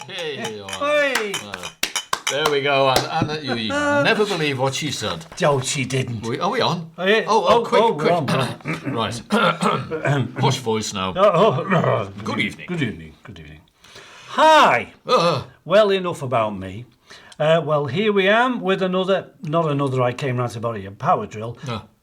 Hey. There we go. And you never believe what she said. Oh, she didn't. Are we on? Quick. Quick. Right. Posh voice now. Good evening. Good evening. Hi. Well, enough about me. Well, here we am with not another I came round to body, a power drill.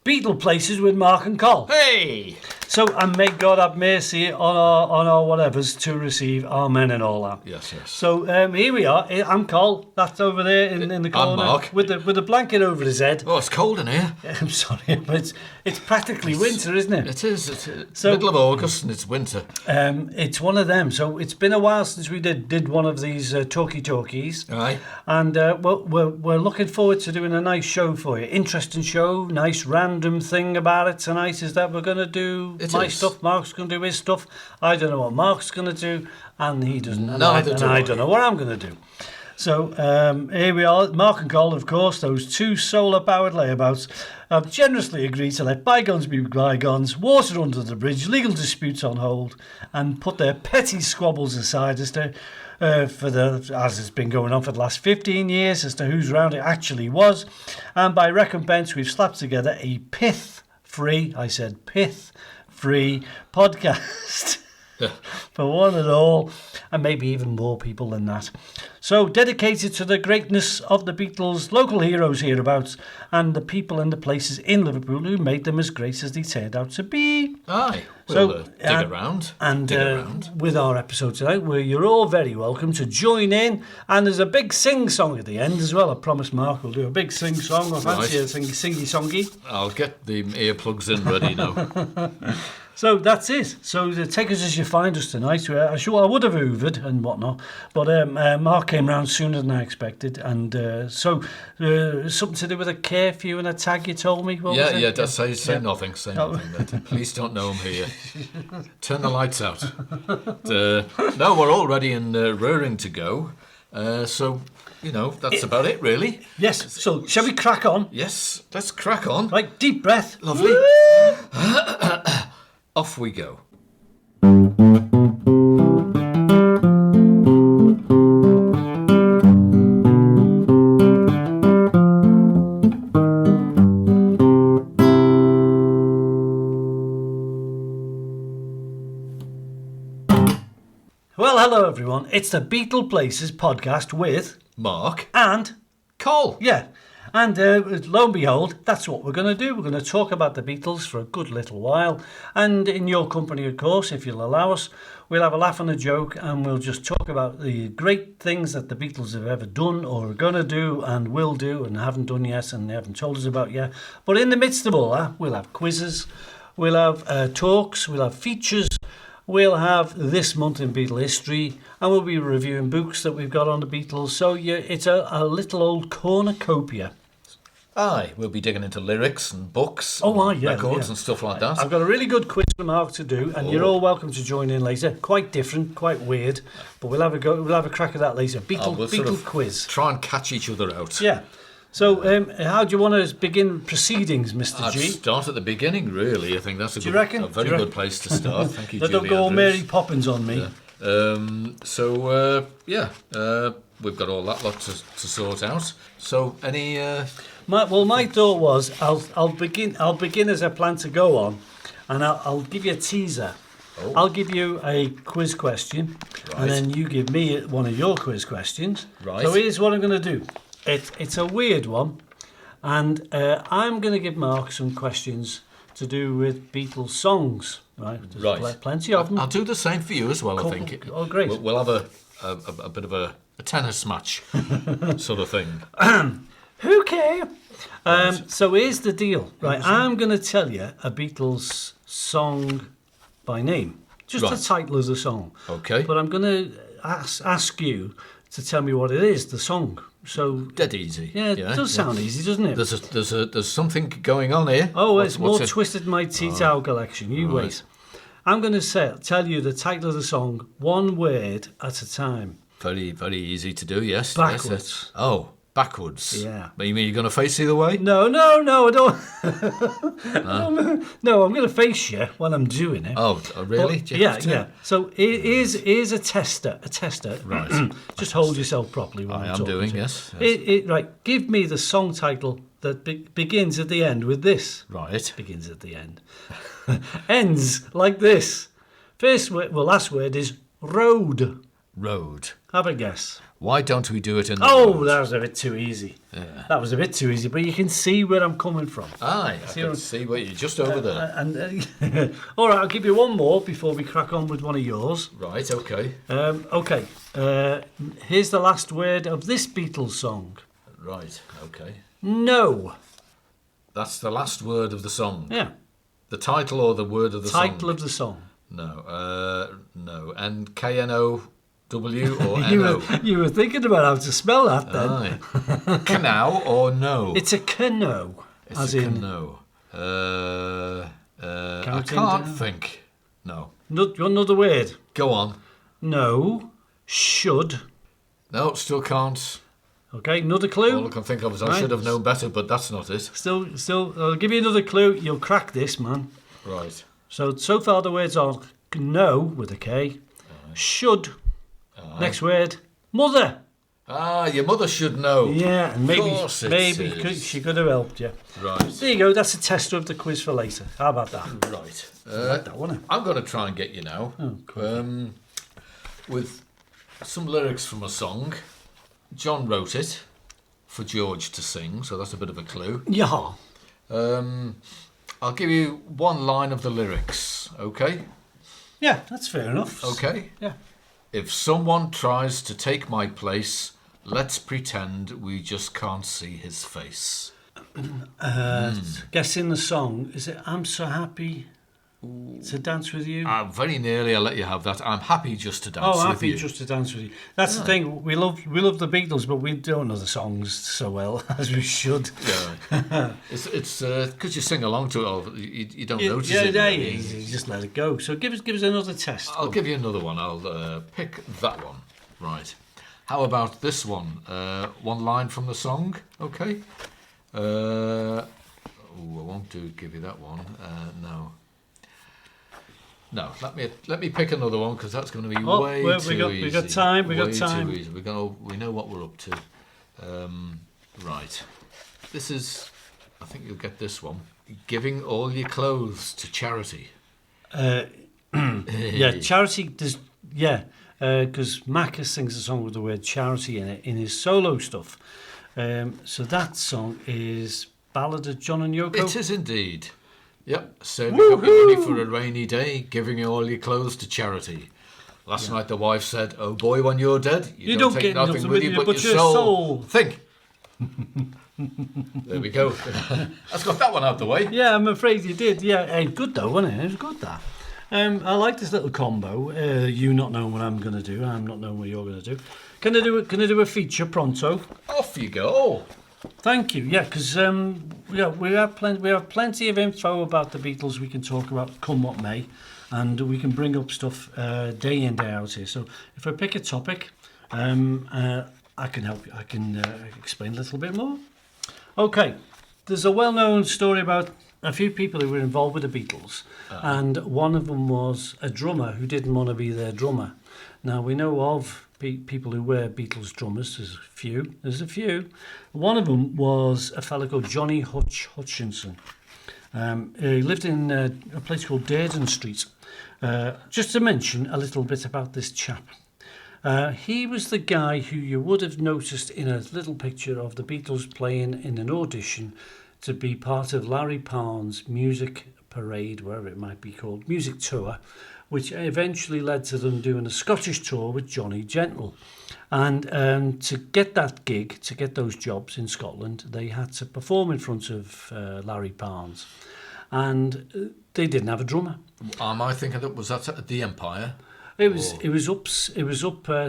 Beatleplaces with Mark and Col. Hey! So, and may God have mercy on our whatevers to receive. Amen and all that. Yes. So, here we are. I'm Col. That's over there in the corner. I'm Mark. With the blanket over his head. Oh, it's cold in here. I'm sorry, but it's practically winter, isn't it? It is. It's middle of August and it's winter. It's one of them. So, it's been a while since we did one of these talkies. Aye. And we're looking forward to doing a nice show for you. Interesting show, nice random thing about it tonight is that we're going to do stuff, Mark's going to do his stuff. I don't know what Mark's going to do, and he doesn't. I don't know what I'm going to do. So here we are, Mark and Col, of course, those two solar-powered layabouts have generously agreed to let bygones be bygones, water under the bridge, legal disputes on hold, and put their petty squabbles aside as to as it's been going on for the last 15 years as to whose round it actually was. And by recompense, we've slapped together a pith-free podcast for one and all, and maybe even more people than that. So dedicated to the greatness of the Beatles, local heroes hereabouts, and the people and the places in Liverpool who made them as great as they turned out to be. Aye. We'll dig around. With our episode tonight, where you're all very welcome to join in, and there's a big sing-song at the end as well. I promise Mark will do a big sing-song. I fancy a singy-songy. I'll get the earplugs in ready now. So that's it. So take us as you find us tonight. I would have hoovered and whatnot, but Mark came round sooner than I expected, and something to do with a curfew and a tag. You told me. Say nothing. Say nothing. Please don't know I'm here. Turn the lights out. No, we're all ready and raring to go. So that's about it, really. Yes. So shall we crack on? Yes. Let's crack on. Right. Deep breath. Lovely. Off we go. Well, hello everyone. It's the Beatleplaces Podcast with Mark and Col. Yeah. And lo and behold, that's what we're going to do. We're going to talk about the Beatles for a good little while. And in your company, of course, if you'll allow us, we'll have a laugh and a joke, and we'll just talk about the great things that the Beatles have ever done or are going to do and will do and haven't done yet and they haven't told us about yet. But in the midst of all that, we'll have quizzes, we'll have talks, we'll have features, we'll have this month in Beatle history, and we'll be reviewing books that we've got on the Beatles. So it's a little old cornucopia. Aye, we'll be digging into lyrics and books, records and stuff like that. I've got a really good quiz for Mark to do, and you're all welcome to join in later. Quite different, quite weird, but we'll have a go. We'll have a crack at that later. Beatle quiz. Try and catch each other out. Yeah. So, how do you want to begin proceedings, Mr. I'd G? Start at the beginning, really. I think that's a very good place to start. Thank you, Julie. Don't go all Mary Poppins on me. Yeah. We've got all that lot to sort out. So, any? My thought was I'll begin as I plan to go on, and I'll give you a teaser. Oh. I'll give you a quiz question, and then you give me one of your quiz questions. Right. So here's what I'm going to do. It's a weird one, and I'm going to give Mark some questions to do with Beatles songs. Right. There's plenty of them. I'll do the same for you as well. I think. Oh, great. We'll have a bit of a tennis match sort of thing. Who cares? So here's the deal, right? I'm going to tell you a Beatles song by name, just the title of the song. Okay. But I'm going to ask you to tell me what it is, the song. So dead easy. Yeah, it does sound easy, doesn't it? There's something going on here. Oh, it's more twisted my tea towel collection. You wait. I'm going to tell you the title of the song, one word at a time. Very, very easy to do. Yes. Backwards. Yes. Oh. Backwards? Yeah. You mean you're going to face either way? No, I don't. No, I'm going to face you while I'm doing it. Oh, really? But, yeah. So here's a tester. Right. Just hold yourself properly while I'm talking. doing, yes. Right, give me the song title that begins at the end with this. Right. Begins at the end. Ends like this. Last word is road. Road. Have a guess. Why don't we do it in the Oh, road? that was a bit too easy. Yeah. That was a bit too easy, but you can see where I'm coming from. Aye, I can see where you're just over there. All right, I'll give you one more before we crack on with one of yours. Right, okay. Okay, here's the last word of this Beatles song. Right, okay. No. That's the last word of the song? Yeah. The title or the word of the song? Title of the song. No. No. And K-N-O-W or N-O? You were thinking about how to spell that then. Aye. Canal or no? It's a canoe. It's a canoe. I can't think. No. Another word. Go on. No. Should. No, still can't. Okay, another clue. All I can think of is I should have known better, but that's not it. Still, I'll give you another clue. You'll crack this, man. Right. So far the words are no with a K, should. Next word, mother. Ah, your mother should know. Yeah, and maybe she could have helped you. Right. There you go. That's a tester of the quiz for later. How about that? Right. Like that, wasn't it? I'm going to try and get you now with some lyrics from a song. John wrote it for George to sing, so that's a bit of a clue. Yeah. I'll give you one line of the lyrics, okay? Yeah, that's fair enough. Okay? Yeah. If someone tries to take my place, let's pretend we just can't see his face. Guessing the song, is it I'm So Happy to Dance With You? Very nearly, I'll let you have that. I'm happy just to dance with you. Oh, happy just to dance with you. That's the thing. We love the Beatles, but we don't know the songs so well as we should. Yeah, it's because you sing along to it, you don't notice it. Yeah, you just let it go. So give us another test. I'll give you another one. I'll pick that one. Right. How about this one? One line from the song. Okay. I won't give you that one. No. No, let me pick another one because that's going to be way too easy. We got time. We got time. Too easy. We know what we're up to. Right. This is. I think you'll get this one. Giving all your clothes to charity. Yeah, charity. Because Mac sings a song with the word charity in it in his solo stuff. So that song is Ballad of John and Yoko. It is indeed. Yep, saving up your money for a rainy day, giving all your clothes to charity. Last night the wife said, "Oh boy, when you're dead, you don't take nothing with you but your soul." Think. There we go. Let's got that one out of the way. Yeah, I'm afraid you did. Yeah, good though, wasn't it? It was good, that. I like this little combo. You not knowing what I'm going to do, I'm not knowing what you're going to do. Can I do a feature pronto? Off you go. Thank you. Yeah, because we have plenty of info about the Beatles we can talk about, come what may, and we can bring up stuff day in day out here. So if I pick a topic, I can help you. I can explain a little bit more. Okay, there's a well-known story about a few people who were involved with the Beatles, and one of them was a drummer who didn't want to be their drummer. Now we know of people who were Beatles drummers. There's a few. One of them was a fellow called Johnny Hutchinson. He lived in a place called Durden Street. Just to mention a little bit about this chap. He was the guy who you would have noticed in a little picture of the Beatles playing in an audition to be part of Larry Parnes' music parade, wherever it might be called, music tour, which eventually led to them doing a Scottish tour with Johnny Gentle. And to get that gig, to get those jobs in Scotland, they had to perform in front of Larry Parnes. And they didn't have a drummer. Am I thinking that was that at the Empire? It was up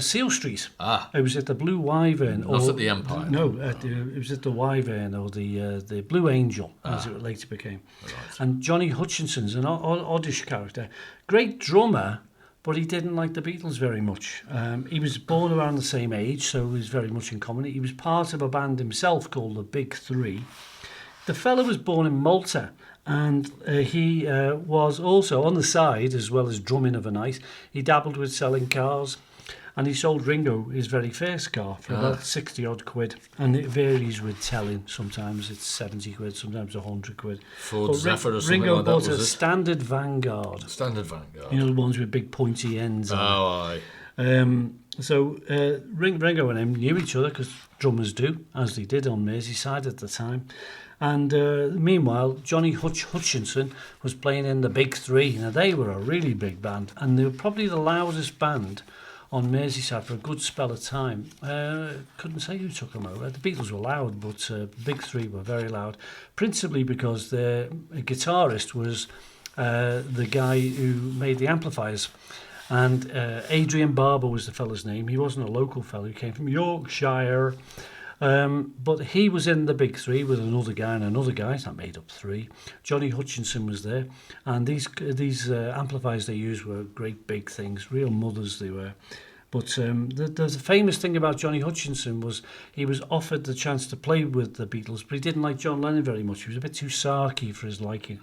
Seal Street. It was at the Blue Wyvern. Not at the Empire. No, it was at the Wyvern or the Blue Angel, as it later became. Right. And Johnny Hutchinson's an oddish character, great drummer, but he didn't like the Beatles very much. He was born around the same age, so he was very much in common. He was part of a band himself called the Big Three. The fella was born in Malta, and he was also on the side, as well as drumming of a night, he dabbled with selling cars. And he sold Ringo his very first car for about 60 odd quid. And it varies with telling. Sometimes it's 70 quid, sometimes 100 quid. Ford Zephyr or something Ringo like that, bought was a it? Standard Vanguard. Standard Vanguard. You know, the ones with big pointy ends. Oh, aye. So Ringo and him knew each other, because drummers do, as they did on Merseyside at the time. And meanwhile, Johnny Hutchinson was playing in the Big Three. Now, they were a really big band, and they were probably the loudest band on Merseyside for a good spell of time. Couldn't say who took them over. The Beatles were loud, but Big Three were very loud, principally because the guitarist was the guy who made the amplifiers. And Adrian Barber was the fella's name. He wasn't a local fella. He came from Yorkshire. But he was in the Big Three with another guy and another guy. That made up three. Johnny Hutchinson was there. And these amplifiers they used were great big things. Real mothers they were. But the famous thing about Johnny Hutchinson was he was offered the chance to play with the Beatles, but he didn't like John Lennon very much. He was a bit too sarky for his liking.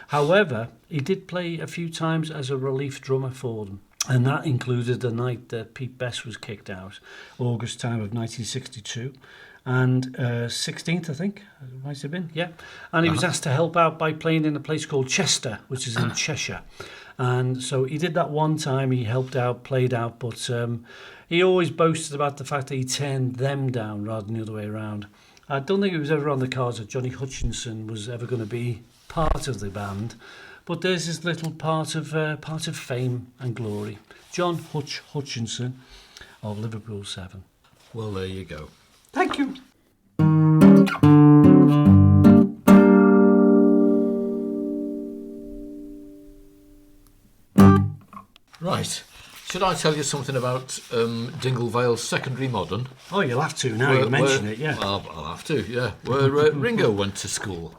However, he did play a few times as a relief drummer for them. And that included the night that Pete Best was kicked out, August time of 1962. And 16th, I think, it might have been, yeah. And he was asked to help out by playing in a place called Chester, which is in Cheshire. And so he did that one time, he helped out, played out, but he always boasted about the fact that he turned them down rather than the other way around. I don't think it was ever on the cards that Johnny Hutchinson was ever going to be part of the band, but there's his little part of fame and glory. John Hutchinson of Liverpool 7. Well, there you go. Thank you. Right. Should I tell you something about Dingle Vale Secondary Modern? Oh, you'll have to now you mention it, yeah. I'll have to, yeah. Where Ringo went to school.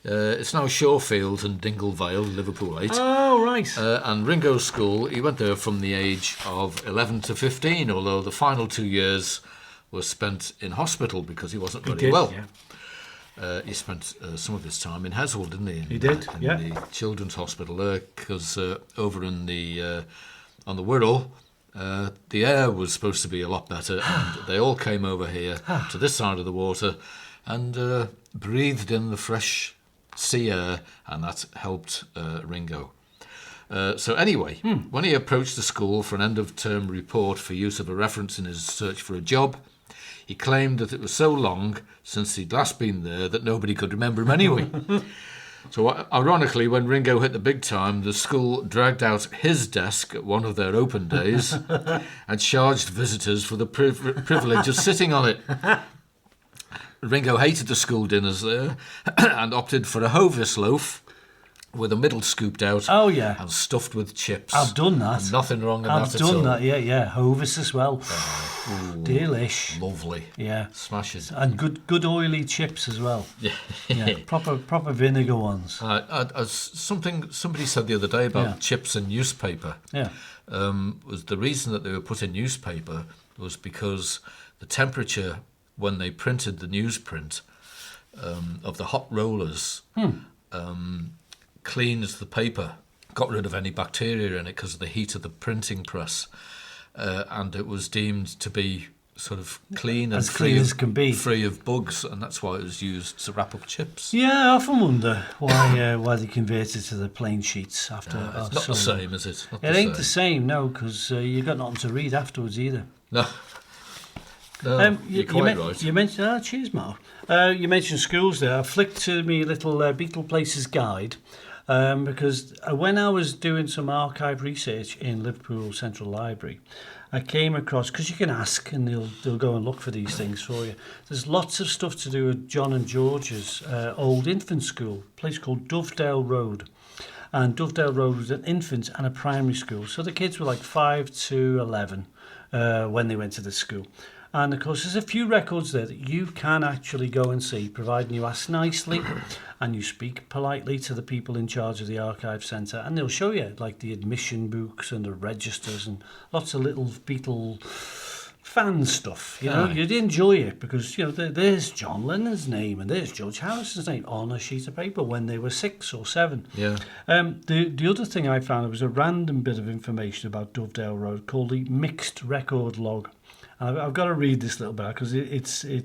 It's now Shorefield and Dingle Vale, Liverpool 8. Oh, right. And Ringo's school, he went there from the age of 11 to 15, although the final 2 years was spent in hospital because he wasn't very well. Yeah. He spent some of his time in Heswell, didn't he? He did, in yeah. the children's hospital there, because over in the on the Wirral, the air was supposed to be a lot better, and they all came over here to this side of the water and breathed in the fresh sea air, and that helped Ringo. So anyway, when he approached the school for an end-of-term report for use of a reference in his search for a job, he claimed that it was so long since he'd last been there that nobody could remember him anyway. So ironically, when Ringo hit the big time, the school dragged out his desk at one of their open days and charged visitors for the privilege of sitting on it. Ringo hated the school dinners there and opted for a Hovis loaf with a middle scooped out. Oh, yeah. And stuffed with chips. I've done that. And nothing wrong in that at all. I've done that, yeah. Hovis as well. Delish. Lovely. Yeah. Smashes. And good oily chips as well. Yeah. Proper vinegar ones. Somebody said the other day about chips and newspaper. Yeah. Was the reason that they were put in newspaper was because the temperature when they printed the newsprint of the hot rollers cleans the paper, got rid of any bacteria in it because of the heat of the printing press, and it was deemed to be sort of clean and as clean as can be, free of bugs, and that's why it was used to wrap up chips. Yeah, I often wonder why they converted to the plain sheets after. It's not the same, is it? It ain't the same, no, because you got nothing to read afterwards either. No. You're quite right. You mentioned, cheers, Mark. You mentioned schools there. I flicked to me little Beatleplaces guide because when I was doing some archive research in Liverpool Central Library, I came across, because you can ask and they'll go and look for these things for you. There's lots of stuff to do with John and George's old infant school, a place called Dovedale Road. And Dovedale Road was an infant and a primary school. So the kids were like 5 to 11. when they went to the school. And of course, there's a few records there that you can actually go and see, providing you ask nicely and you speak politely to the people in charge of the archive centre, and they'll show you like the admission books and the registers and lots of little Beatle fan stuff. You know, you'd enjoy it because there's John Lennon's name and there's George Harrison's name on a sheet of paper when they were 6 or 7. Yeah. The other thing I found was a random bit of information about Dovedale Road called the mixed record log. I've got to read this little bit because it's a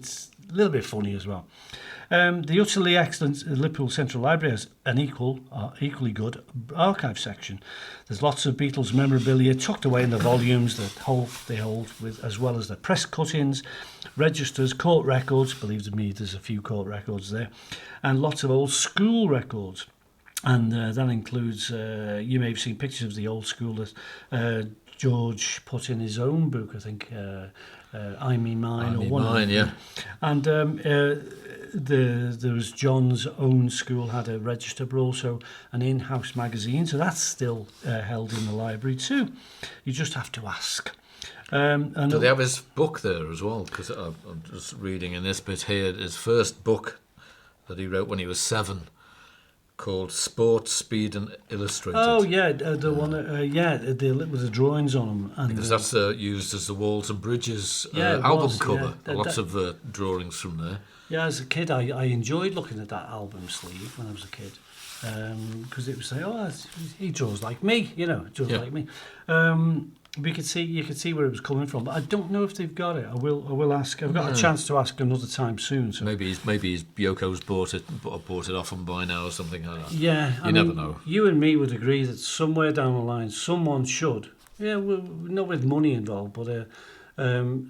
little bit funny as well. The utterly excellent Liverpool Central Library has an equally good archive section. There's lots of Beatles memorabilia tucked away in the volumes that they hold, with, as well as the press cuttings, registers, court records. Believe it me, there's a few court records there, and lots of old school records. And that includes, you may have seen pictures of the old school that George put in his own book, I think, I Me Mine, or one Mine, yeah. And there was John's own school had a register, but also an in-house magazine, so that's still held in the library too. You just have to ask. And do they have his book there as well? Because I'm just reading in this bit here, his first book that he wrote when he was 7, called Sport, Speed and Illustrated. Oh yeah, the one, with the drawings on them. And, because that's used as the Walls and Bridges album cover. Lots of drawings from there. Yeah, as a kid, I enjoyed looking at that album sleeve when I was a kid, because it was like, he draws like me, like me. You could see where it was coming from, but I don't know if they've got it. I will ask. I've got a chance to ask another time soon. So maybe Yoko's bought it off him by now or something like that. Yeah, you never know. You and me would agree that somewhere down the line, someone should. Yeah, not with money involved, but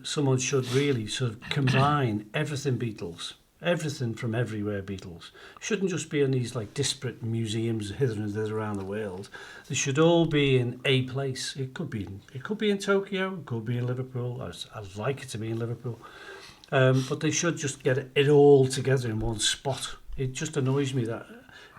someone should really sort of combine everything Beatles. Everything from everywhere Beatles. Shouldn't just be in these like disparate museums hither and thither around the world. They should all be in a place. It could be in Tokyo, it could be in Liverpool. I'd like it to be in Liverpool. But they should just get it all together in one spot. It just annoys me that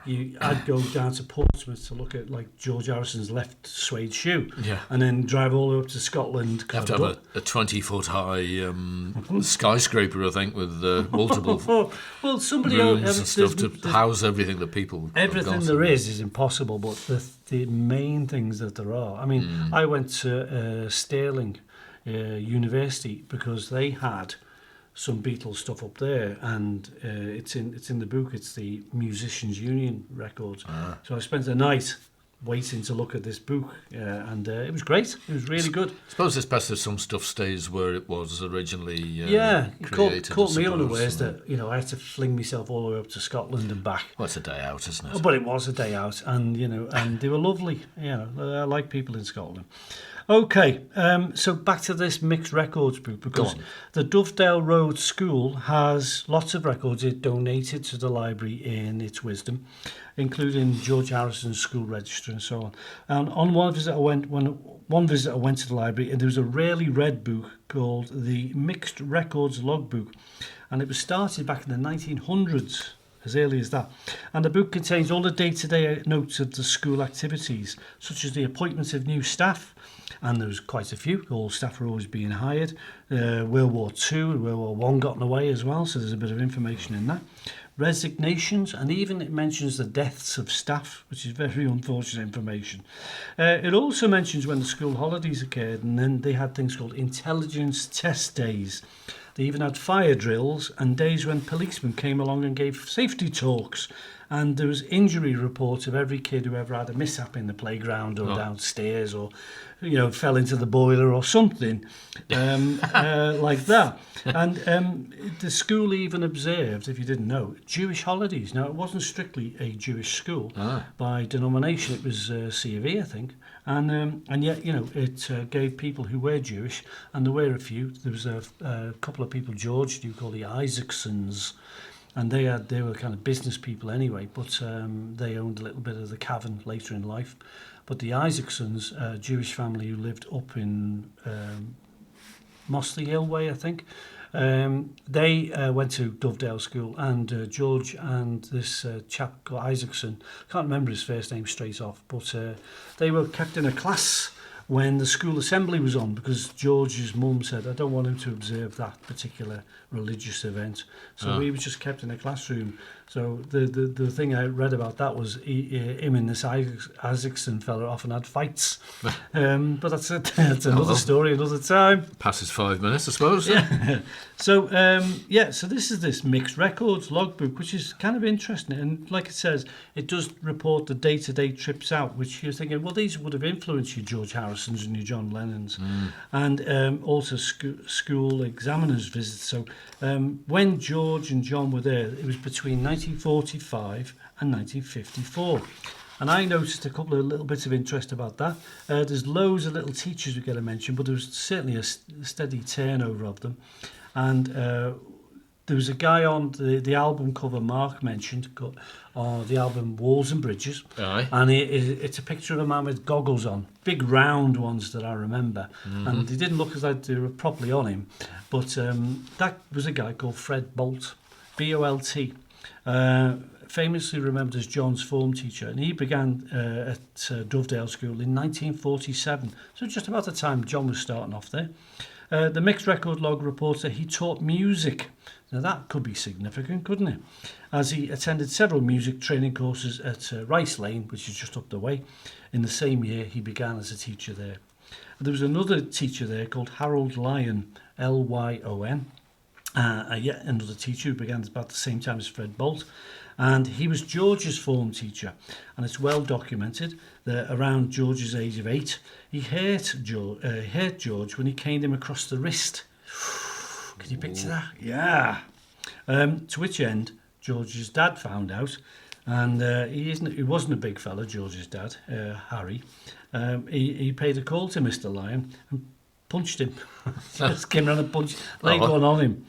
I'd go down to Portsmouth to look at like George Harrison's left suede shoe, and then drive all the way up to Scotland. You have to have a 20-foot high skyscraper, I think, with multiple somebody rooms and stuff to house everything that people. Everything there is impossible, but the main things that there are. I mean, I went to Stirling University because they had some Beatles stuff up there, and it's in the book. It's the Musicians Union records. So I spent a night waiting to look at this book, and it was great. It was really good. I suppose it's best if some stuff stays where it was originally created. Caught me unawares that I had to fling myself all the way up to Scotland and back. Well, it's a day out, isn't it? But it was a day out, and and they were lovely. I like people in Scotland. Okay, so back to this mixed records book, because the Dovedale Road School has lots of records it donated to the library in its wisdom, including George Harrison's school register and so on. And on one visit I went to the library, and there was a rarely read book called the Mixed Records Logbook, and it was started back in the 1900s. As early as that. And the book contains all the day-to-day notes of the school activities, such as the appointment of new staff, and there was quite a few. All staff were always being hired. World War II and World War I got in the way as well, so there's a bit of information in that. Resignations, and even it mentions the deaths of staff, which is very unfortunate information. It also mentions when the school holidays occurred, and then they had things called intelligence test days. They even had fire drills and days when policemen came along and gave safety talks. And there was injury reports of every kid who ever had a mishap in the playground or downstairs, or fell into the boiler or something like that. And the school even observed, if you didn't know, Jewish holidays. Now, it wasn't strictly a Jewish school. By denomination. It was C of E, I think. And yet, it gave people who were Jewish, and there were a few. There was a couple of people, George, you call the Isaacsons, and they were kind of business people anyway, but they owned a little bit of the Cavern later in life. But the Isaacsons, a Jewish family who lived up in Mossley Hill Way, I think, they went to Dovedale School, and George and this chap called Isaacson, can't remember his first name straight off, but they were kept in a class when the school assembly was on, because George's mum said, I don't want him to observe that particular religious event. So he was just kept in a classroom. So the thing I read about that was him and this Isaacson fella often had fights. But that's another story, another time. Passes 5 minutes, I suppose. Yeah. So, so this is this mixed records logbook, which is kind of interesting. And like it says, it does report the day-to-day trips out, which you're thinking, well, these would have influenced your George Harrisons and your John Lennons. And also school examiners visits. So when George and John were there, it was between 1945 and 1954. And I noticed a couple of little bits of interest about that. There's loads of little teachers we get to mention, but there was certainly a steady turnover of them. And there was a guy on the album cover Mark mentioned, the album Walls and Bridges. Aye. And it's a picture of a man with goggles on, big round ones that I remember. And they didn't look as though they were properly on him. But that was a guy called Fred Bolt, B-O-L-T. Famously remembered as John's form teacher, and he began at Dovedale School in 1947, so just about the time John was starting off there. The mixed record log reports that he taught music. Now that could be significant, couldn't it? As he attended several music training courses at Rice Lane, which is just up the way. In the same year, he began as a teacher there. And there was another teacher there called Harold Lyon, Lyon. Yet another teacher who began about the same time as Fred Bolt. And he was George's form teacher, and it's well documented that around George's age of 8, he hurt George when he caned him across the wrist. Can you picture that? Yeah. To which end George's dad found out, and he wasn't a big fella, George's dad, Harry. He paid a call to Mr. Lyon and punched him. Just came around and laid one on him.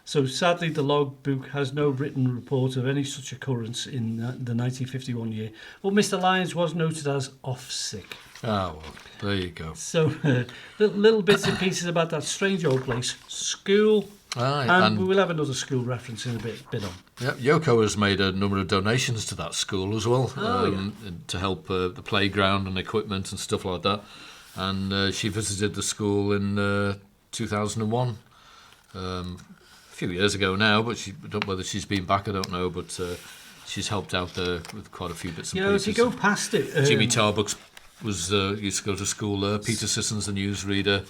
So sadly, the logbook has no written report of any such occurrence in the 1951 year. But Mr. Lyons was noted as off sick. Ah, well, there you go. So little bits and pieces about that strange old place, school, and we will have another school reference in a bit on. Yeah, Yoko has made a number of donations to that school as well, to help the playground and equipment and stuff like that. And she visited the school in 2001. A few years ago now, but whether she's been back, I don't know, but she's helped out there with quite a few bits and pieces. If you go past it... Jimmy Tarbuck used to go to school there, Peter Sissons, the newsreader,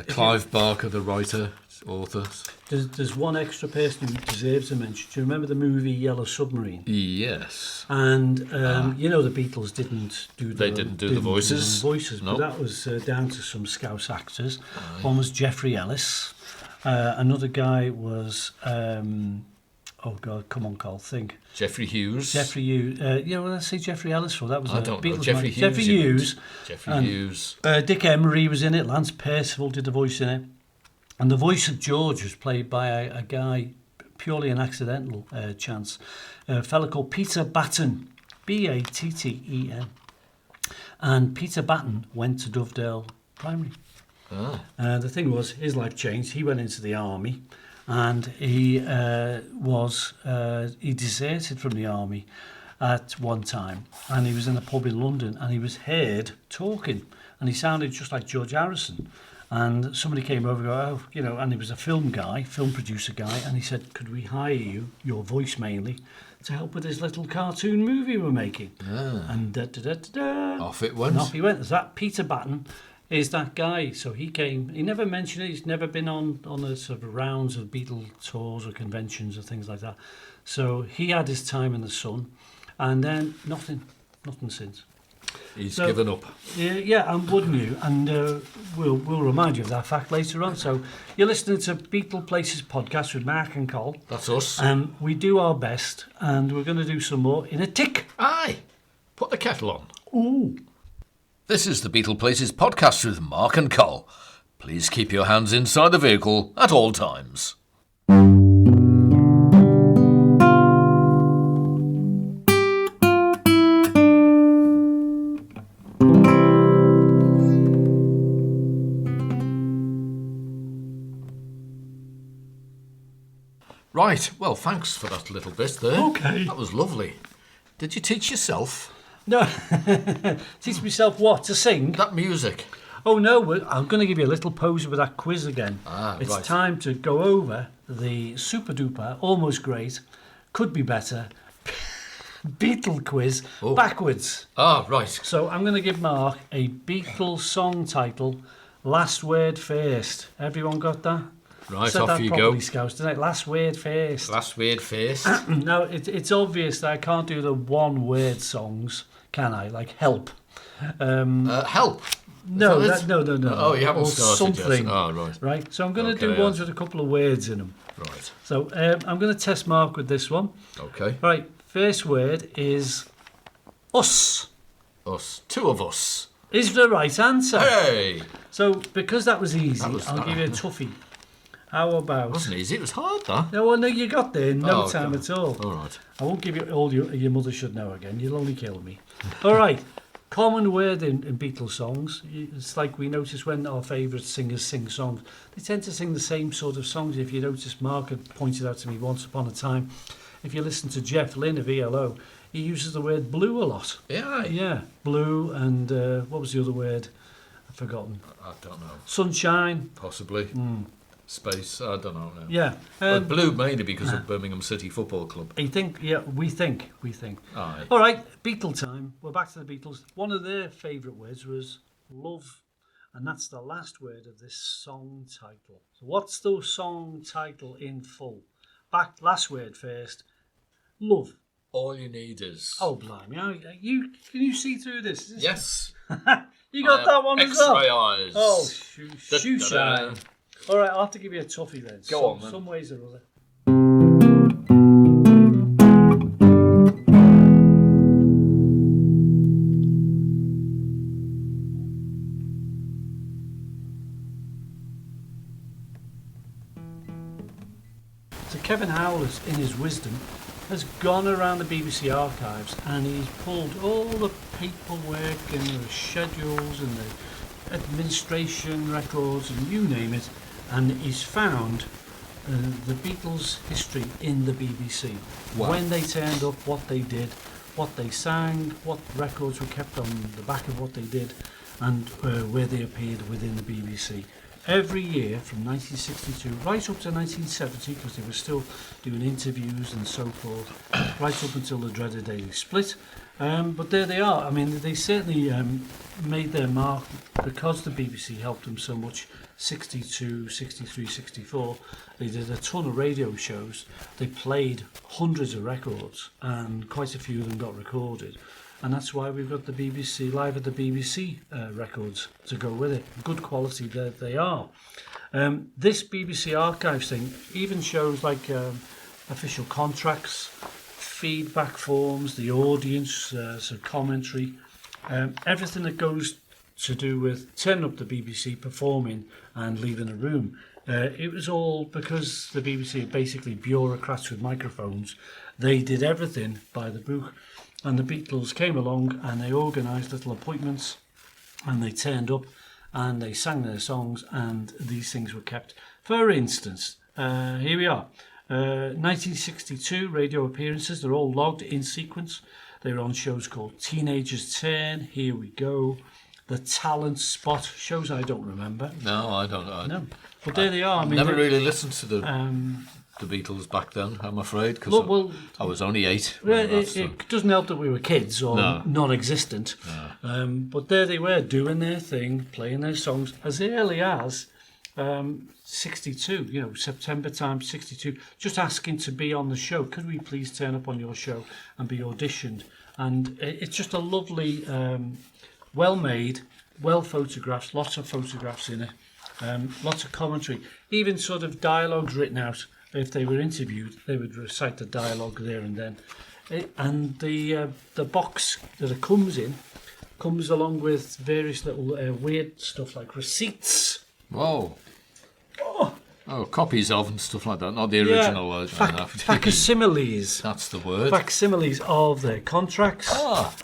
Clive Barker, the writer, author. There's one extra person who deserves a mention. Do you remember the movie Yellow Submarine? Yes. And, the Beatles didn't do the voices. But that was down to some Scouse actors. Aye. One was Geoffrey Ellis. Another guy was, come on, Col, think. Geoffrey Hughes. Geoffrey Hughes. When I say Geoffrey Ellis for, that was Beatles. Geoffrey Hughes. Geoffrey Hughes. Geoffrey Hughes. Dick Emery was in it. Lance Percival did the voice in it. And the voice of George was played by a guy, purely an accidental chance, a fella called Peter Batten, Batten. And Peter Batten went to Dovedale Primary. The thing was, his life changed. He went into the army, and he deserted from the army at one time, and he was in a pub in London, and he was heard talking, and he sounded just like George Harrison. And somebody came over and and he was a film producer guy, and he said, could we hire you, your voice mainly, to help with this little cartoon movie we're making? And off it went. And off he went. That Peter Batten is that guy. So he came. He never mentioned it. He's never been on the sort of rounds of Beatle tours or conventions or things like that. So he had his time in the sun, and then nothing since. He's given up. Yeah, and wouldn't you? And we'll remind you of that fact later on. So you're listening to Beatleplaces Podcast with Mark and Col. That's us. We do our best, and we're going to do some more in a tick. Aye. Put the kettle on. Ooh. This is the Beatleplaces Podcast with Mark and Col. Please keep your hands inside the vehicle at all times. Right, well, thanks for that little bit there. Okay. That was lovely. Did you teach yourself? No. Teach myself what? To sing? That music. Oh, no. I'm going to give you a little pose with that quiz again. It's right. time to go over the super duper, almost great, could be better, Beatle quiz backwards. Right. So I'm going to give Mark a Beatles song title, last word first. Everyone got that? Right, Said off that you properly, go. Scouse, didn't I? Last word first. Last word first. Now, it's obvious that I can't do the one-word songs, can I? Like help. Help. No, Is that it? no. Oh, you haven't or started something. yet. Oh, right. Right, so I'm going to Okay, do ones with a couple of words in them. Right. So I'm going to test Mark with this one. Okay. Right, first word is us. Us. Two of us. Is the right answer. Hey! So because that was easy, That I'll give you a toughie. How about... It wasn't easy, it was hard, that. No, well, no, you got there in no time God. at all. All right. I won't give you all your mother should know again. You'll only kill me. All right. Common word in Beatles songs. It's like we notice when our favourite singers sing songs. They tend to sing the same sort of songs. If you notice, Mark had pointed out to me once upon a time, if you listen to Jeff Lynne of ELO, he uses the word blue a lot. Yeah. Yeah, blue and what was the other word? I've forgotten. I don't know. Sunshine. Possibly. Space. I don't know now. Yeah. But blue mainly because of Birmingham City Football Club. We think. We think. Aye. All right, Beatle time. We're back to the Beatles. One of their favourite words was love, and that's the last word of this song title. So what's the song title in full? Last word first. Love. All you need is... Oh, blimey. Can you see through this? Yes. You got that one as well? X-ray eyes. Oh, shoe shine. Da-da-da. All right, I'll have to give you a toughie then. Go on, then. Some ways or other. So Kevin Howlett, in his wisdom, has gone around the BBC Archives and he's pulled all the paperwork and the schedules and the administration records and you name it, and he's found the Beatles' history in the BBC. Wow. When they turned up, what they did, what they sang, what records were kept on the back of what they did, and where they appeared within the BBC. Every year from 1962 right up to 1970, because they were still doing interviews and so forth, right up until the dreaded daily split. But there they are. I mean, they certainly made their mark because the BBC helped them so much. 62, 63, 64, they did a ton of radio shows. They played hundreds of records and quite a few of them got recorded. And that's why we've got the BBC, live at the BBC records to go with it. Good quality that they are. This BBC Archives thing even shows like official contracts, feedback forms, the audience, so commentary, everything that goes to do with turning up the BBC, performing and leaving a room. It was all because the BBC are basically bureaucrats with microphones. They did everything by the book. And the Beatles came along and they organised little appointments and they turned up and they sang their songs and these things were kept. For instance, here we are. 1962 radio appearances, they're all logged in sequence. They were on shows called Teenager's Turn, Here We Go, The Talent Spot, shows I don't remember. No, I don't. No, but there they are. I mean, never really listened to the Beatles back then, I'm afraid, because I was only 8. It doesn't help that we were kids or non-existent. No. But there they were, doing their thing, playing their songs as early as 62, September time, 62, just asking to be on the show. Could we please turn up on your show and be auditioned? And it's just a lovely, well-made, well-photographed, lots of photographs in it, lots of commentary, even sort of dialogues written out. If they were interviewed, they would recite the dialogue there and then. And the box that it comes in comes along with various little weird stuff like receipts. Whoa. Oh, copies of and stuff like that, not the original. Facsimiles. That's the word. Facsimiles of their contracts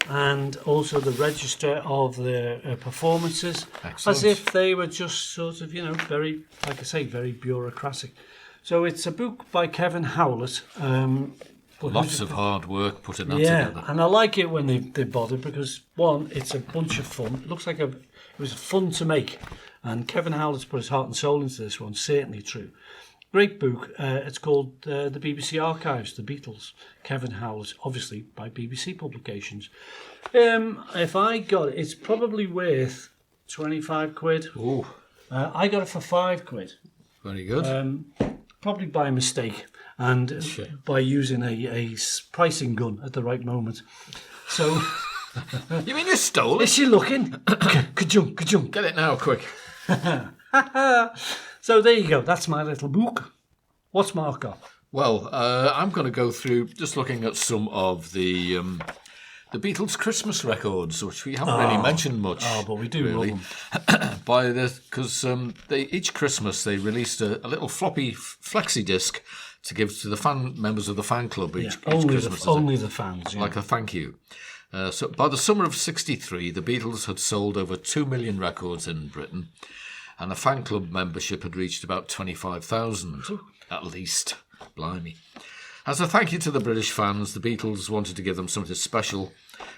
and also the register of their performances. Excellent. As if they were just sort of, very, like I say, very bureaucratic. So it's a book by Kevin Howlett. Lots of hard work putting that Yeah, together. and I like it when they bother because, one, it's a bunch of fun. It looks like it was fun to make. And Kevin Howlett's put his heart and soul into this one, certainly true. Great book. It's called the BBC Archives, The Beatles. Kevin Howlett, obviously by BBC Publications. If I got it, it's probably worth 25 quid. Ooh. I got it for 5 quid. Very good. Probably by mistake and by using a pricing gun at the right moment. So... You mean you stole it? Is she looking? Ka-junk, ka-junk. Get it now, quick. So there you go. That's my little book. What's Mark got? Well, I'm going to go through just looking at some of the Beatles Christmas records, which we haven't really mentioned much. Oh, but we do really. love them. Because each Christmas they released a little floppy flexi disc to give to the members of the fan club each Christmas. Only the fans, yeah. Like a thank you. So by the summer of '63, the Beatles had sold over 2 million records in Britain, and the fan club membership had reached about 25,000, at least. Blimey. As a thank you to the British fans, the Beatles wanted to give them something special,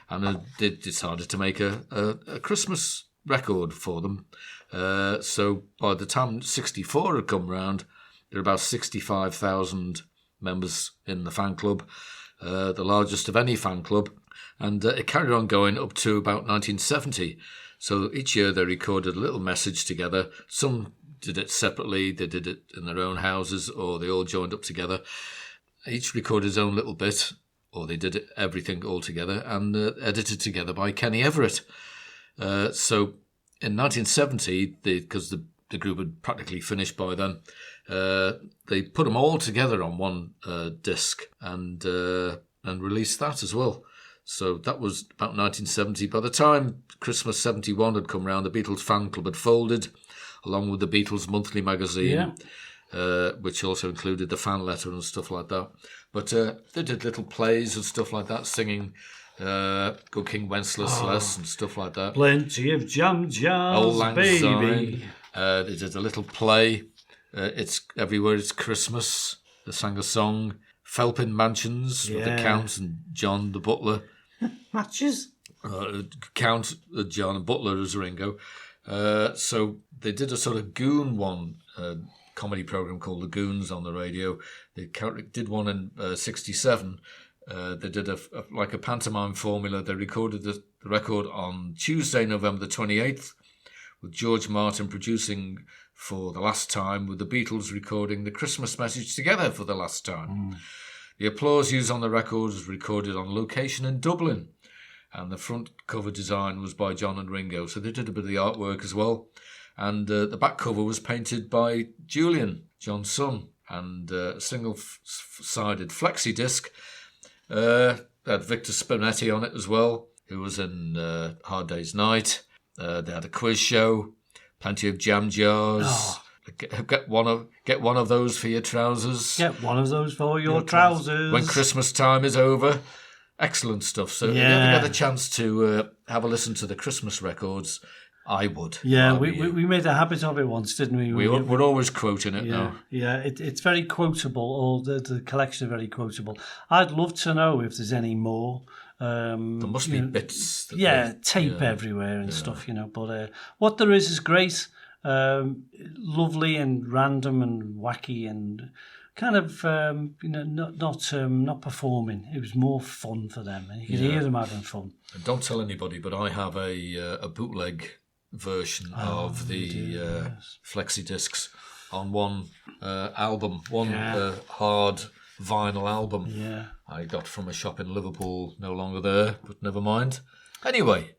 and they decided to make a Christmas record for them. So by the time '64 had come round, there were about 65,000 members in the fan club, the largest of any fan club. And it carried on going up to about 1970. So each year they recorded a little message together. Some did it separately, they did it in their own houses, or they all joined up together. Each recorded his own little bit, or they did everything all together, and edited together by Kenny Everett. So in 1970, because the group had practically finished by then, they put them all together on one disc and released that as well. So that was about 1970. By the time Christmas '71 had come round, the Beatles fan club had folded, along with the Beatles monthly magazine, which also included the fan letter and stuff like that. But they did little plays and stuff like that, singing Good King Wenceslas and stuff like that. Plenty of jam jams, Old Lang baby. Syne. They did a little play. It's Everywhere It's Christmas. They sang a song. Felpin Mansions with the Count and John the Butler. Matches? Count, John and Butler as Ringo. So they did a sort of Goon one comedy program called The Goons on the radio. They did one in '67. They did a pantomime formula. They recorded the record on Tuesday, November the 28th, with George Martin producing for the last time, with the Beatles recording the Christmas message together for the last time. The applause used on the record was recorded on location in Dublin, and the front cover design was by John and Ringo, so they did a bit of the artwork as well. And the back cover was painted by Julian, John's son, and a single-sided flexi disc. They had Victor Spinetti on it as well, who was in Hard Day's Night. They had a quiz show, plenty of jam jars. Get one of those for your trousers. Get one of those for your trousers. When Christmas time is over. Excellent stuff. So if you ever get a chance to have a listen to the Christmas records, I would. Yeah, we made a habit of it once, didn't we? We're always quoting it now. Yeah, it's very quotable. All the collection are very quotable. I'd love to know if there's any more. There must be bits. Tape everywhere and stuff, But what there is great. Lovely and random and wacky and kind of not performing. It was more fun for them, and you could hear them having fun. And don't tell anybody, but I have a bootleg version of the flexi discs on one album, hard vinyl album. Yeah, I got from a shop in Liverpool, no longer there, but never mind. Anyway,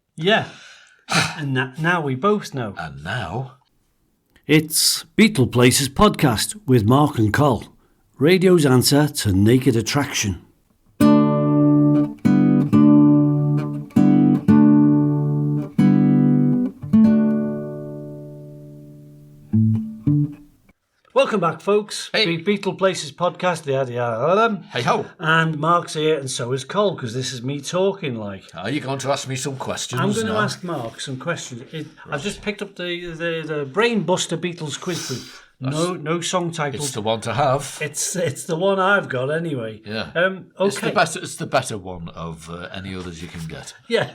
and now we both know. And now. It's Beatleplaces Podcast with Mark and Col, radio's answer to naked attraction. Welcome back, folks. Hey. Beatleplaces Podcast. Hey ho. And Mark's here, and so is Col, because this is me talking like. Are you going to ask me some questions? I'm going to ask Mark some questions. I've just picked up the Brain Buster Beatles quiz book. No song title. It's the one to have. It's the one I've got anyway. Yeah. Okay. It's the better one of any others you can get. Yeah.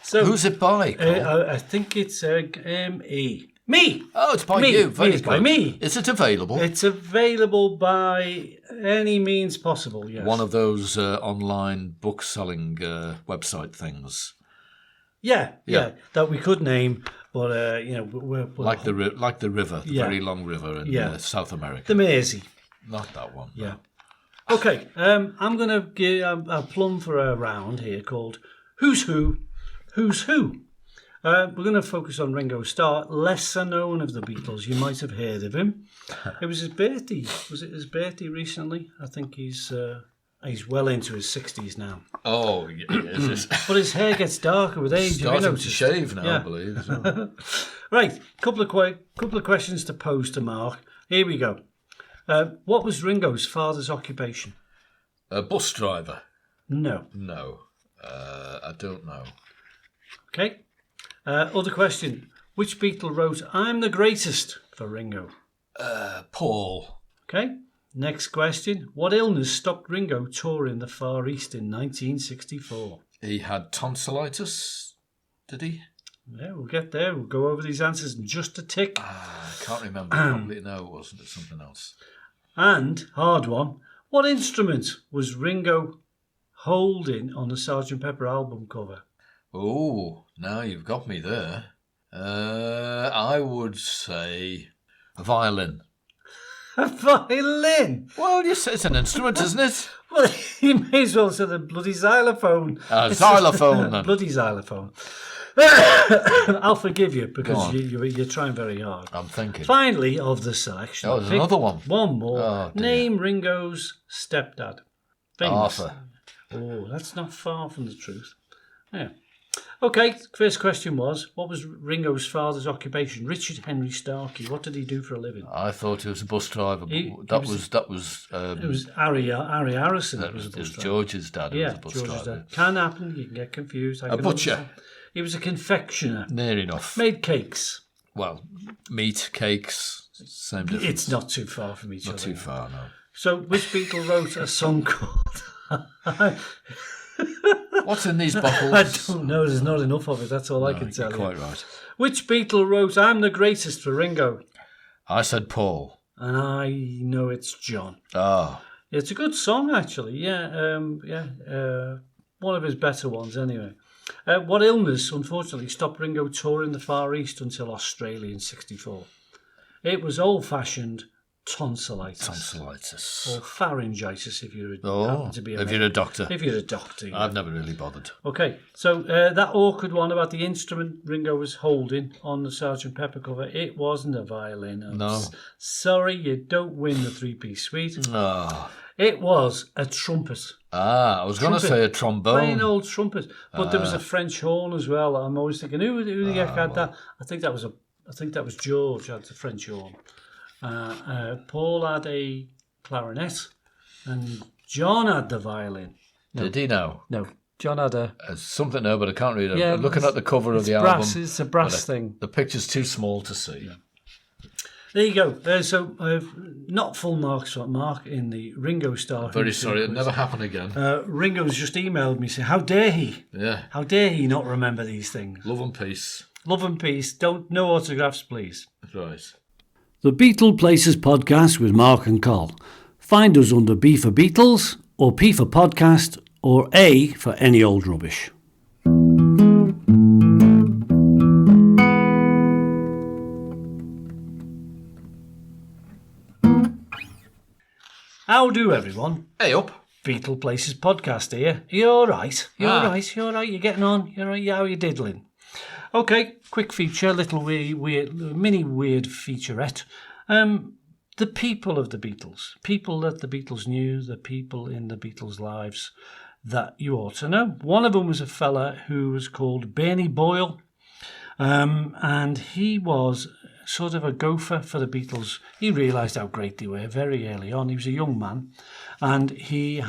So who's it by? I think it's Me. Oh, it's by me. you. Very It's good. by me. Is it available? It's available by any means possible. Yes. One of those online book selling website things. Yeah. That we could name, but we're like the river, the very long river in South America. The Mersey. Not that one. Yeah. Okay. I'm going to give a plum for a round here called Who's Who, Who's Who. We're going to focus on Ringo Starr, lesser known of the Beatles. You might have heard of him. It was his birthday. Was it his birthday recently? I think he's well into his 60s now. Oh, yes. But his hair gets darker with age. Starting to shave now, I believe. So. Right, couple of questions to pose to Mark. Here we go. What was Ringo's father's occupation? A bus driver. No. I don't know. Okay. Other question. Which Beatle wrote I'm the Greatest for Ringo? Paul. Okay. Next question. What illness stopped Ringo touring the Far East in 1964? He had tonsillitis, did he? Yeah, we'll get there. We'll go over these answers in just a tick. I can't remember. Probably no, it wasn't. It's something else. And, hard one, what instrument was Ringo holding on the Sgt. Pepper album cover? Oh, now you've got me there. I would say a violin. A violin? Well, yes, it's an instrument, isn't it? Well, you may as well say the bloody xylophone. Xylophone. Bloody xylophone. I'll forgive you because you're trying very hard. I'm thinking. Finally, of the selection. Oh, there's another one. One more. Oh, name Ringo's stepdad. Famous. Arthur. Oh, that's not far from the truth. Yeah. Okay, first question was, what was Ringo's father's occupation? Richard Henry Starkey. What did he do for a living? I thought he was a bus driver. But It was Harry Harrison. That was a bus driver. George's dad. Yeah, was a bus George's driver. dad. Can happen. You can get confused. A butcher. He was a confectioner. Near enough. Made cakes. Well, meat, cakes, same difference. It's not too far from each other. Not too far, no. So, which Beatle wrote a song called... What's in these bottles? I don't know. There's not enough of it. That's all I can tell you. Quite right. Which Beatle wrote I'm the Greatest for Ringo? I said Paul. And I know it's John. Oh. It's a good song, actually. Yeah. One of his better ones, anyway. What illness, unfortunately, stopped Ringo touring the Far East until Australia in 1964? It was old-fashioned tonsillitis. Or pharyngitis, if you happen to be if you're a doctor. If you're a doctor. Yeah. I've never really bothered. Okay, so that awkward one about the instrument Ringo was holding on the Sgt. Pepper cover, it wasn't a violin. No. Sorry, you don't win the three-piece suite. Oh. It was a trumpet. I was going to say a trombone. Plain old trumpet. But there was a French horn as well. I'm always thinking, who the heck had that? I think that was George had the French horn. Paul had a clarinet, and John had the violin. No. Did he now? No, John had a... something there, but I can't read it. Yeah, looking at the cover of the brass, album. It's a brass thing. The picture's too small to see. Yeah. There you go. So, not full marks for Mark in the Ringo Starr. Very sorry, it'll never happen again. Ringo's just emailed me saying, how dare he? Yeah. How dare he not remember these things? Love and peace. Love and peace. No autographs, please. Right. The Beatleplaces Podcast with Mark and Col. Find us under B for Beatles, or P for Podcast, or A for any old rubbish. How do, everyone? Hey up. Beatleplaces Podcast here. Are you all right? You're all right? You're getting on? You're all right? How are you diddling? Okay, quick feature, little mini weird featurette. The people of the Beatles, people that the Beatles knew, the people in the Beatles' lives that you ought to know. One of them was a fella who was called Bernie Boyle, and he was sort of a gopher for the Beatles. He realised how great they were very early on. He was a young man, and he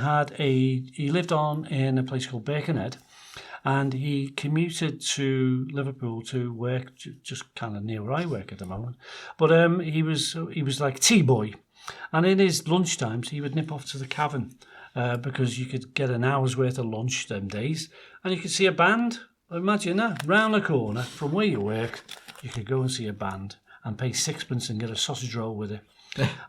lived on in a place called Birkenhead. and he commuted to Liverpool to work just kind of near where I work at the moment. But he was like T-boy, and in his lunchtimes he would nip off to the cavern because you could get an hour's worth of lunch them days, and you could see a band. Imagine that, round the corner from where you work, you could go and see a band and pay sixpence and get a sausage roll with it.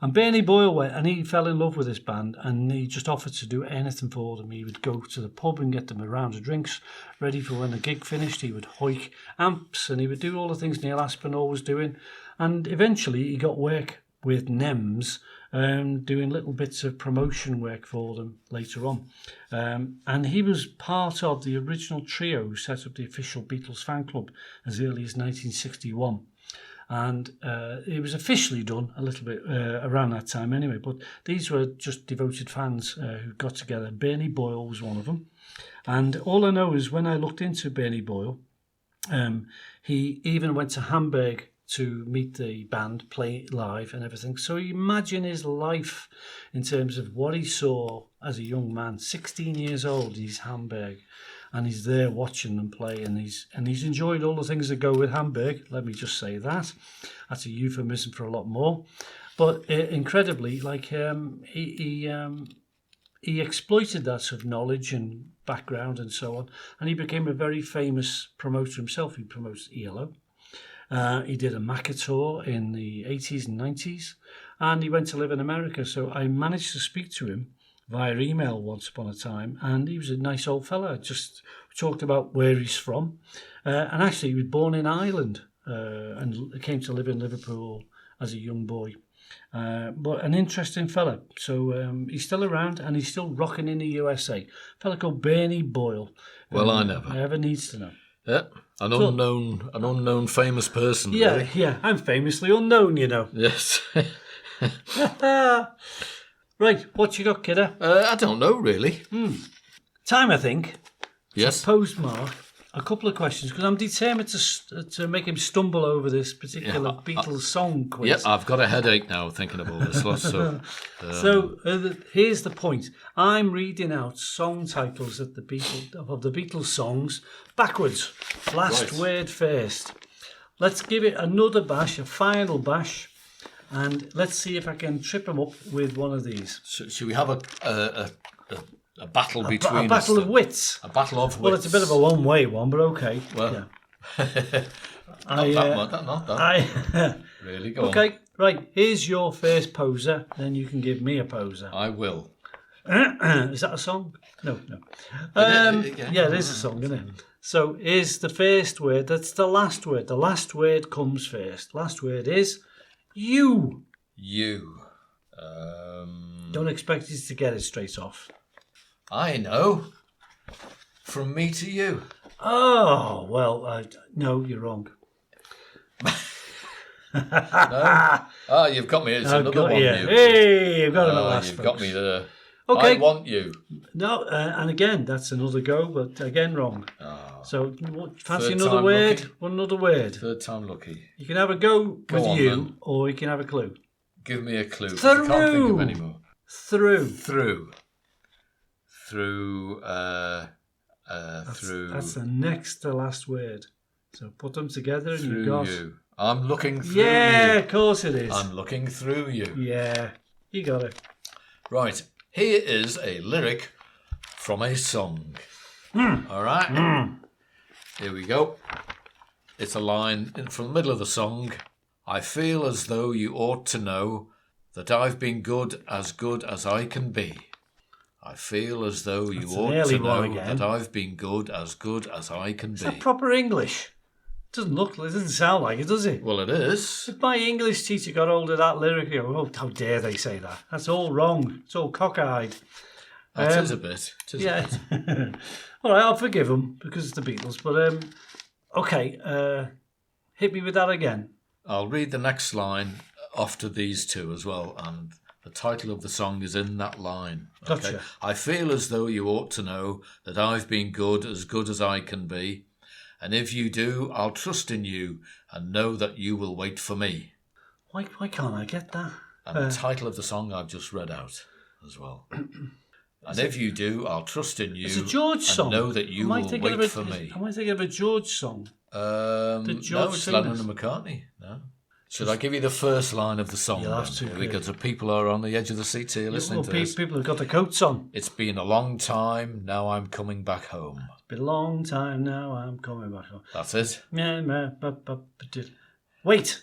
And Bernie Boyle went, and he fell in love with this band, and he just offered to do anything for them. He would go to the pub and get them a round of drinks ready for when the gig finished. He would hoik amps, and he would do all the things Neil Aspinall was doing. And eventually he got work with NEMS, doing little bits of promotion work for them later on. And he was part of the original trio who set up the official Beatles fan club as early as 1961. And it was officially done a little bit around that time anyway, but these were just devoted fans who got together. Bernie Boyle was one of them. And all I know is when I looked into Bernie Boyle, he even went to Hamburg to meet the band, play live and everything. So you imagine his life in terms of what he saw as a young man, 16 years old, he's Hamburg. And he's there watching them play, and he's enjoyed all the things that go with Hamburg. Let me just say that. That's a euphemism for a lot more. But incredibly, like he exploited that sort of knowledge and background and so on, and he became a very famous promoter himself. He promotes ELO. He did a Macca tour in the 80s and 90s, and he went to live in America. So I managed to speak to him via email once upon a time, and he was a nice old fella. Just talked about where he's from, and actually he was born in Ireland and came to live in Liverpool as a young boy. But an interesting fella. So he's still around and he's still rocking in the USA. A fella called Bernie Boyle. Well, I never needs to know. Yeah, an unknown famous person. Yeah, really. Yeah. I'm famously unknown, you know. Yes. Right, what you got, kidder? I don't know, really. Time, I think. Yes. Pose Mark a couple of questions because I'm determined to make him stumble over this particular Beatles song quiz. Yeah, I've got a headache now thinking of all this lot. So, Here's the point. I'm reading out song titles of the Beatles songs backwards. Last word first. Let's give it another bash, a final bash. And let's see if I can trip him up with one of these. Should we have a battle between a battle of wits? A battle of wits. Well, it's a bit of a one-way one, but okay. Well, yeah. not that. Really, go on. Okay, right. Here's your first poser, then you can give me a poser. I will. Is that a song? No. Yeah, it is a song, isn't it? So here's the first word. That's the last word. The last word comes first. Last word is... You. Don't expect you to get it straight off. I know. From me to you. Oh, well, no, you're wrong. No? Oh, you've got me. It's another one. Yeah. Hey, you've got him at last, you've folks. got me there. Okay. I want you. No, and again, that's another go, but again, wrong. Oh. So, fancy Third another time word? lucky. One another word. Third time lucky. You can have a go with on, you, then. or you can have a clue. Give me a clue. 'Cause I can't think of any more. Through. Through. That's the next to last word. So put them together and Through you've got... you. I'm looking through Yeah, you. of course it is. I'm looking through you. Yeah, you got it. Right. Here is a lyric from a song. All right. Here we go. It's a line from the middle of the song. I feel as though you ought to know that I've been good as I can be. I feel as though you ought to know that I've been good as I can be. Is that proper English? It doesn't sound like it, does it? Well, it is. If my English teacher got hold of that lyric, he'd go, oh, how dare they say that? That's all wrong. It's all cockeyed. It is a bit. Yeah. All right, I'll forgive them because it's the Beatles. But, okay, hit me with that again. I'll read the next line after these two as well, and the title of the song is in that line. Okay? Gotcha. I feel as though you ought to know that I've been good as I can be, and if you do, I'll trust in you and know that you will wait for me. Why can't I get that? And the title of the song I've just read out as well. And if you do, I'll trust in you. It's a George song. And know that you will wait for me. Am I thinking of a George song? No, it's Lennon and McCartney. No. Should I give you the first line of the song? You'll have to. Because the people are on the edge of the seats here listening to this. People have got the coats on. It's been a long time, now I'm coming back home. It's been a long time, now I'm coming back home. That's it. Wait.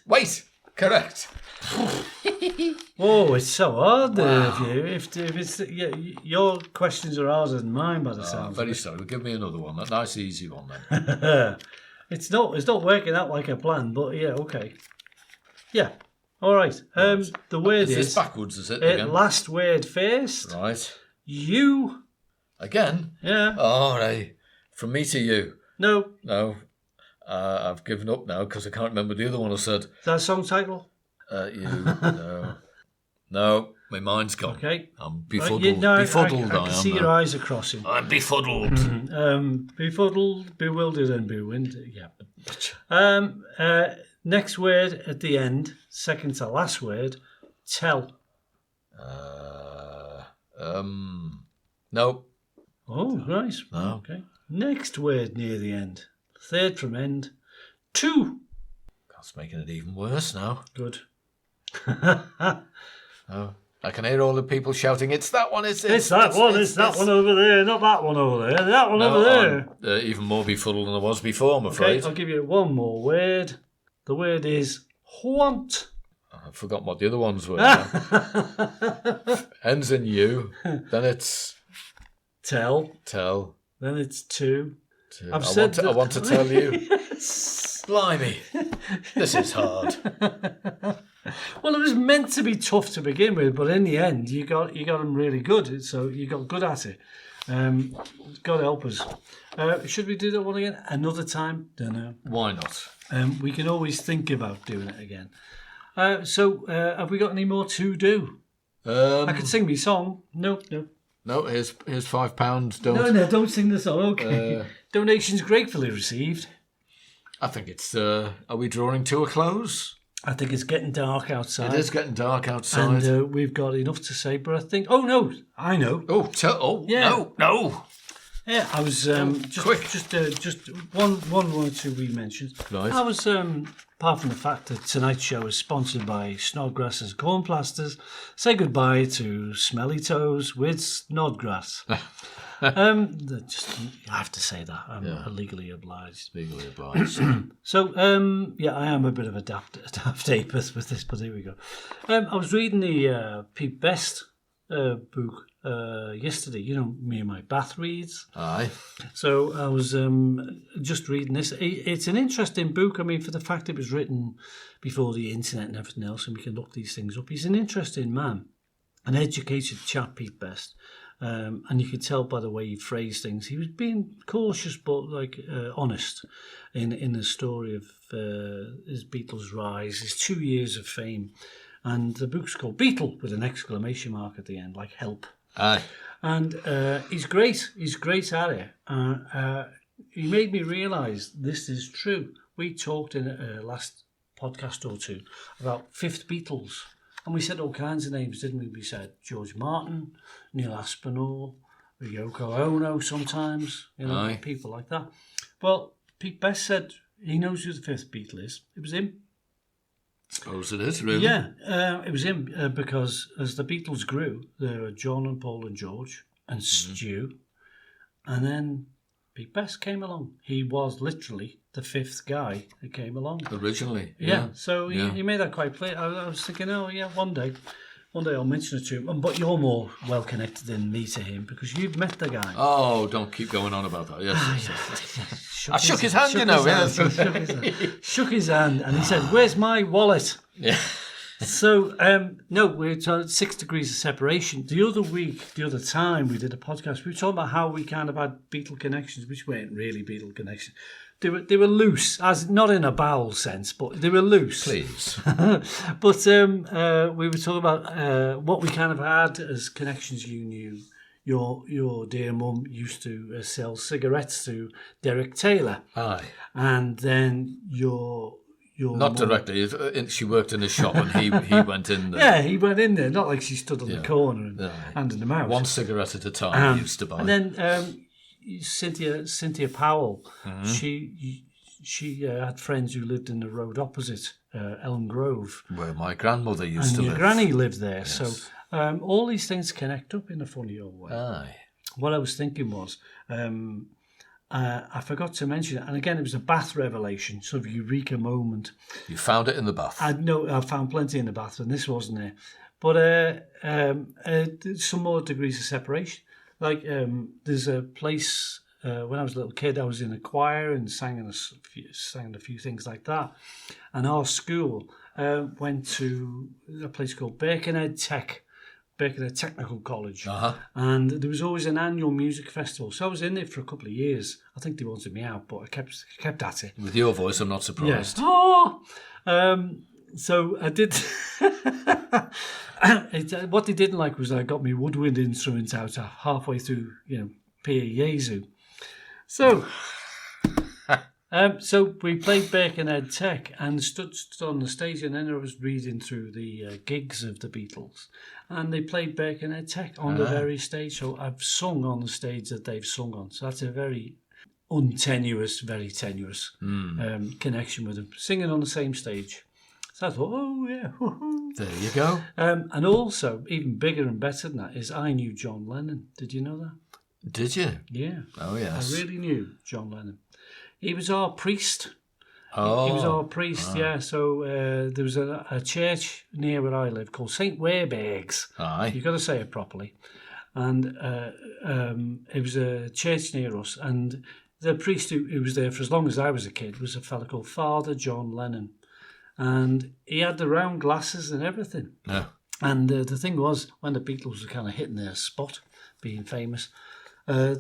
Correct. Oh, it's so hard there. If it's your questions are harder than mine by the sound. Very sorry. Well, give me another one. A nice easy one then. It's not working out like I planned, but yeah, okay. Yeah. All right. The word is this backwards, is it? Again? Last word first. Right. You. Again? Yeah. All right. From me to you. No. I've given up now because I can't remember the other one I said. Is that a song title? You. No, my mind's gone. Okay. I'm befuddled. Befuddled, I can see your eyes are crossing. I'm befuddled. Befuddled, bewildered, and bewindered. Yeah. Next word at the end, second to last word, tell. No. Oh, nice. No. Okay. Next word near the end, third from end, two. That's making it even worse now. Good. Oh, I can hear all the people shouting, it's that one, it's that one over there, not that one over there, that one over there. I'm even more befuddled than I was before, I'm afraid. Okay, I'll give you one more word. The word is want. I forgot what the other ones were. Ends in you, then it's... Tell. Then it's two. I want to tell you. Blimey, this is hard. Well, it was meant to be tough to begin with, but in the end, you got them really good. So you got good at it. God help us. Should we do that one again another time? Don't know. Why not? We can always think about doing it again. So have we got any more to do? I could sing me song. No. No, here's £5. Don't sing the song. Okay. Donations gratefully received. I think it's... are we drawing to a close? I think it's getting dark outside. It is getting dark outside. And we've got enough to say, but I think... Oh, no, I know. No. Yeah, I was just one or two wee mentions. Right. I was apart from the fact that tonight's show is sponsored by Snodgrass's Corn Plasters, say goodbye to smelly toes with Snodgrass. Just you have to say that. I'm legally obliged. So I am a bit of a daft apus with this, but here we go. I was reading the Pete Best book yesterday. You know, me and my bath reads. Aye. So I was just reading this. It's an interesting book. I mean, for the fact it was written before the internet and everything else, and we can look these things up. He's an interesting man, an educated chap, Pete Best. And you could tell by the way he phrased things. He was being cautious but honest in the story of his Beatles rise, his 2 years of fame. And the book's called Beatle with an exclamation mark at the end, like help. Aye. And he's great. He's great at it. He made me realise this is true. We talked in a last podcast or two about fifth Beatles. And we said all kinds of names, didn't we? We said George Martin, Neil Aspinall, Yoko Ono sometimes, Aye. People like that. Well, Pete Best said he knows who the fifth Beatle is. It was him. Suppose it is, really. Yeah, it was him because as the Beatles grew, there were John and Paul and George and Stu. And then Pete Best came along. He was literally the fifth guy that came along. Originally, yeah. So he made that quite clear. I was thinking, one day I'll mention it to him. But you're more well connected than me to him because you've met the guy. Oh, don't keep going on about that. Yes. I shook his hand, Shook his hand, and he said, "Where's my wallet?" Yeah. So, no, we're talking 6 degrees of separation. The other time we did a podcast, we were talking about how we kind of had Beatle connections, which weren't really Beatle connections. They were loose, as not in a bowel sense, but they were loose. Please. But we were talking about what we kind of had as connections. You knew your dear mum used to sell cigarettes to Derek Taylor. Aye. And then your your Not mum. directly. She worked in a shop and he went in there. Yeah, he went in there. Not like she stood on the corner and handed them out. One cigarette at a time he used to buy. And then Cynthia Powell, she had friends who lived in the road opposite, Elm Grove. Where my grandmother used to and live. your granny lived there. Yes. So all these things connect up in a funny old way. Aye. What I was thinking was, I forgot to mention it, and again, it was a bath revelation, sort of eureka moment. You found it in the bath. I found plenty in the bath, and this wasn't there. But some more degrees of separation. Like there's a place when I was a little kid, I was in a choir and sang a few things like that. And our school went to a place called Birkenhead Technical College. And there was always an annual music festival. So I was in it for a couple of years. I think they wanted me out, but I kept at it. With your voice, I'm not surprised. Yeah. Oh! So I did. What they didn't like was I got my woodwind instruments out halfway through, Pia Jesu. So we played Birkenhead Tech and stood on the stage, and then I was reading through the gigs of the Beatles, and they played Birkenhead Tech on the very stage. So I've sung on the stage that they've sung on. So that's a very very tenuous connection with them, singing on the same stage. So I thought, oh yeah. There you go. And also, even bigger and better than that is I knew John Lennon. Did you know that? Did you? Yeah. Oh, yes. I really knew John Lennon. He was our priest. Oh. He was our priest, yeah. So there was a church near where I live called St. Werburgh's. Aye. You've got to say it properly. And it was a church near us. And the priest who was there for as long as I was a kid was a fella called Father John Lennon. And he had the round glasses and everything. Yeah. And the thing was, when the Beatles were kind of hitting their spot, being famous, they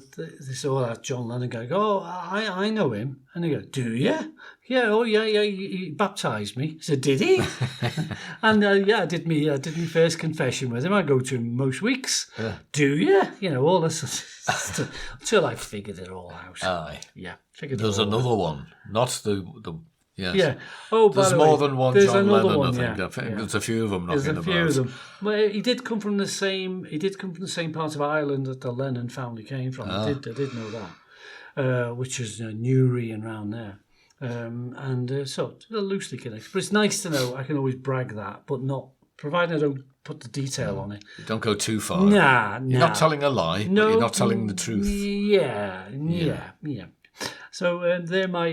saw that John Lennon guy go, oh, I know him. And they go, do you? Yeah, he baptised me. I said, did he? And I did me first confession with him. I go to him most weeks. Yeah. Do you? All this until I figured it all out. Aye. Yeah, figured There's it all another out. one, not the yes. Yeah. Oh, by there's the more way, than one there's John another Lennon. one, I think there's a few of them There's knocking a few about. of them. Well, he did come from the same. He did come from the same part of Ireland that the Lennon family came from. I did know that, which is Newry and round there, so loosely connected. But it's nice to know I can always brag that, but not providing I don't put the detail on it. You don't go too far. Nah. You're not telling a lie, but you're not telling the truth. Yeah. So they're my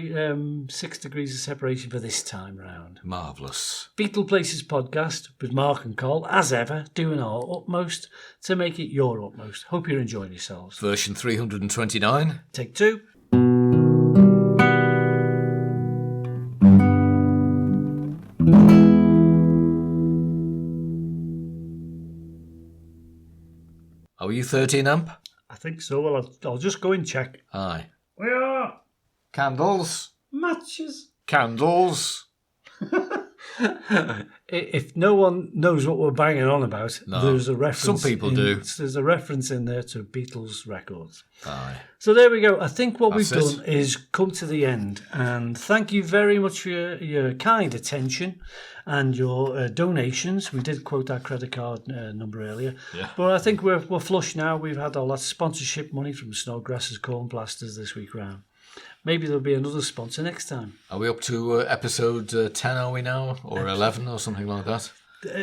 6 degrees of separation for this time round. Marvellous. Beatleplaces Podcast with Mark and Col, as ever, doing our utmost to make it your utmost. Hope you're enjoying yourselves. Version 329. Take 2. Are you 13 amp? I think so. Well, I'll just go and check. Aye. We are. Candles. Matches. Candles. If no one knows what we're banging on about, there's a reference. Some people do. There's a reference in there to Beatles records. Aye. So there we go. I think what That's we've done is come to the end. And thank you very much for your kind attention and your donations. We did quote that credit card number earlier. Yeah. But I think we're flush now. We've had all that sponsorship money from Snodgrass's Corn Plasters this week round. Maybe there'll be another sponsor next time. Are we up to episode 10, are we now? Or 11 or something like that?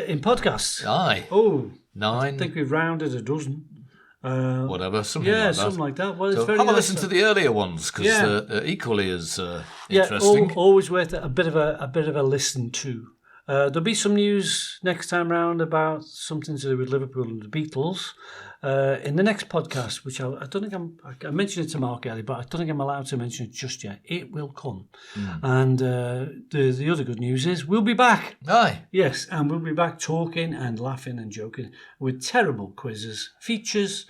In podcasts? Aye. Oh. 9. I think we've rounded a dozen. Whatever, something like that. Yeah, something like that. Well, it's So very have a nice listen to the earlier ones, because they're equally as interesting. Always worth a bit of a listen to. There'll be some news next time round about something to do with Liverpool and the Beatles in the next podcast, which I don't think I mentioned it to Mark earlier, but I don't think I'm allowed to mention it just yet. It will come. And the other good news is we'll be back. Aye. Yes, and we'll be back talking and laughing and joking with terrible quizzes, features,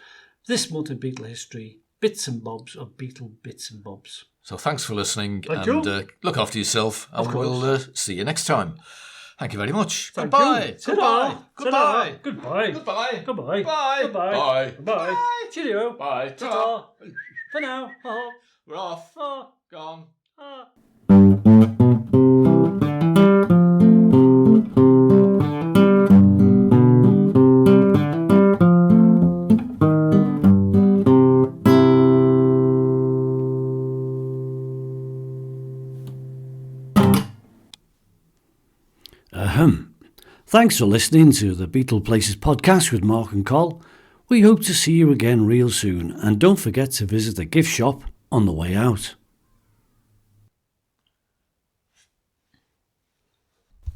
this month in Beatle history, bits and bobs of Beatle bits and bobs. So thanks for listening. Thank and you. Look after yourself, and we'll see you next time. Thank you very much. Thank Goodbye. you. Goodbye. Ta-da. Goodbye. Goodbye. Goodbye. Goodbye. Bye. Goodbye. Bye. Goodbye. Bye. Cheerio. Bye. Ta-ta. For now. We're off. Oh. Gone. Oh. Ahem. Thanks for listening to the Beatleplaces Podcast with Mark and Col. We hope to see you again real soon, and don't forget to visit the gift shop on the way out.